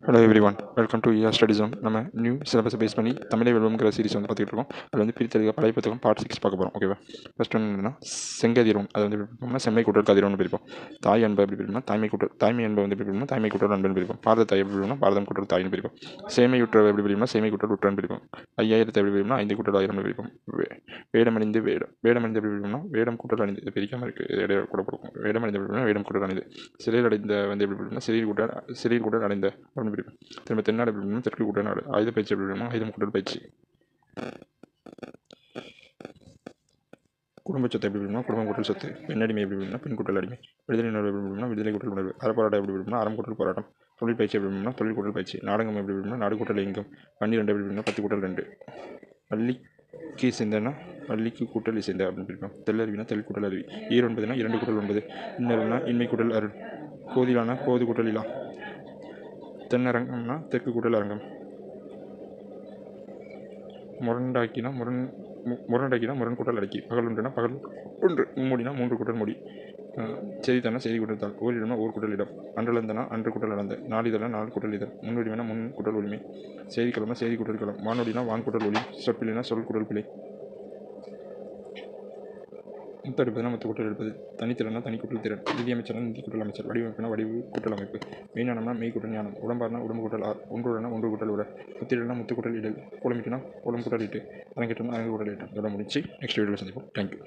Hello everyone, welcome to ER study zone. நம்ம new சிலபஸை base பண்ணி தமிழை வெல்வம்ங்கிற சீரிஸ் பார்த்துக்கிட்டு இருக்கோம். அதில் பிரித்தெடுக்க பழைய புத்தகம் பார்ட் 6 பார்க்க போகிறோம். ஓகேவா? ஃபர்ஸ்ட் ஒன்று என்னன்னா செங்கதிரோன். அது பிரிப்போம்னா செம்மை கூட்டல் கதிரோன்னு பிரிப்போம். தாய் அன்பை எப்படி பிரிப்போம்னா தாய்மை அன்பை பிரிப்போம்னா தாய்மை கூட்டல் அன்பன் பிரிப்போம். பாரத தாய் எப்படி பிரிப்போம்னா பாரதம் கூட்டல் தாயின்னு பிரிப்போம். சேமையுற்ற எப்படி பிரிப்போம்னா சேமை கூட்டல் உற்றான் பிரிப்போம். 5000 எப்படி பிரிப்போம்னா 5 கூட்டல் 1000 பிரிப்போம். வேடமணிந்து வேடமணிந்து எப்படி பிரிப்போம்னா வேடம் கூட்டல் அணிந்து. இது பிரிக்காமல் இருக்குது, இடையில கூட கொடுக்கும். வேடமணிந்து எப்படி வேடம் கூட்டல் அணிந்து. சிறையில் அடைந்த எப்படி பிரிப்போம்னா சிறையில் கூட்டல் அடைந்த அப்படின்னு பிரிப்போம். திரும்ப தென்னாடு எப்படி பிரிப்போம்னா தெற்கு கூட்டல் நாடு. ஆயுத பயிற்சி எப்படி பிரிப்போம்னா ஆயுதம் கூட்டல் பயிற்சி. குடும்ப சொத்து எப்படி பிரிப்போம்னா குடும்பம் கூட்டல் சொத்து. பெண்ணடிமை எப்படி பிரிப்போம்னா பெண் கூட்டல் அடிமை. விடுதலை உணர்வு எப்படி பிரிப்போம்னா விடுதலை கூட்டல் உணர்வு. அறப்போராட்டம் எப்படி பிரிப்போம்னா அறம் கூட்டல் போராட்டம். தொழில் பயிற்சி எப்படி பிரிப்போம்னா தொழில் கூட்டல் பயிற்சி. நாடகம் எப்படி பிரிப்போம்னா நாடு கூட்டல் இயங்கம். 12 எப்படி பிரிப்போம்னா 10 கூட்டல் 2. வள்ளிக்கு இசைந்தனா வள்ளிக்கு கூட்டல் இசைந்த அப்படின்னு பிரிப்போம். தெல்லருவினா தெல் கூட்டல் அருவி. 9 2 கூட்டல் 9. இன்னருனா இன்மை கூட்டல் அருள். கோதிலானா கோது கூட்டல் இலா. தென்னரங்கம்னா தெற்கு கூட்டல் அரங்கம். முரண்டாக்கினா முரண் கூட்டல் அடக்கி. பகல் ஒன்றுனா பகல் ஒன்று. மும்மொழினா 3 கூட்டல் மொழி. செய்தித்தானா செய்தி கூட்டல் தாள். ஓரிடம்னா ஊர் கூட்டல் இடம். அன்றளந்தனா அன்று கூட்டல் அளந்த. நாளிதழ்னா 4 கூட்டல் இதழ். முன்னுரிமைனா முன் கூட்டல் உரிமை. செய்திக்கிழமை செய்தி கூட்டல் களம். வானொலினா வான் கூட்டல் ஒளி. சொற்பிழைனா சொல் கூட்டல் பிழை. முத்தெடுப்பதுனா முத்து கூட்டல் எடுப்பது. தனித்திறனா தனி கூட்டல் திறன். நிதியமைச்சர்னா நிதி கூட்டல் அமைச்சர். வடிவமைப்புனா வடிவு கூட்டல் அமைப்பு. மெய்ஞானம்னா மெய் கூட்டல் ஞானம். உடம்பார்னா உடம்பு கூட்டல் ஆர். ஒன்றுடனா ஒன்று கூட்டல் உட. முத்திடல்னா முத்து கூட்டல் இடல். கோலமிட்டுனா கோலம் கூட்டல் இட்டு. அரங்கேற்றம்னா அரங்கு கூட்டல் ஏற்றம். இதோட முடிச்சு நெக்ஸ்ட் வீடியோவில் சந்திப்போம். தேங்க்யூ.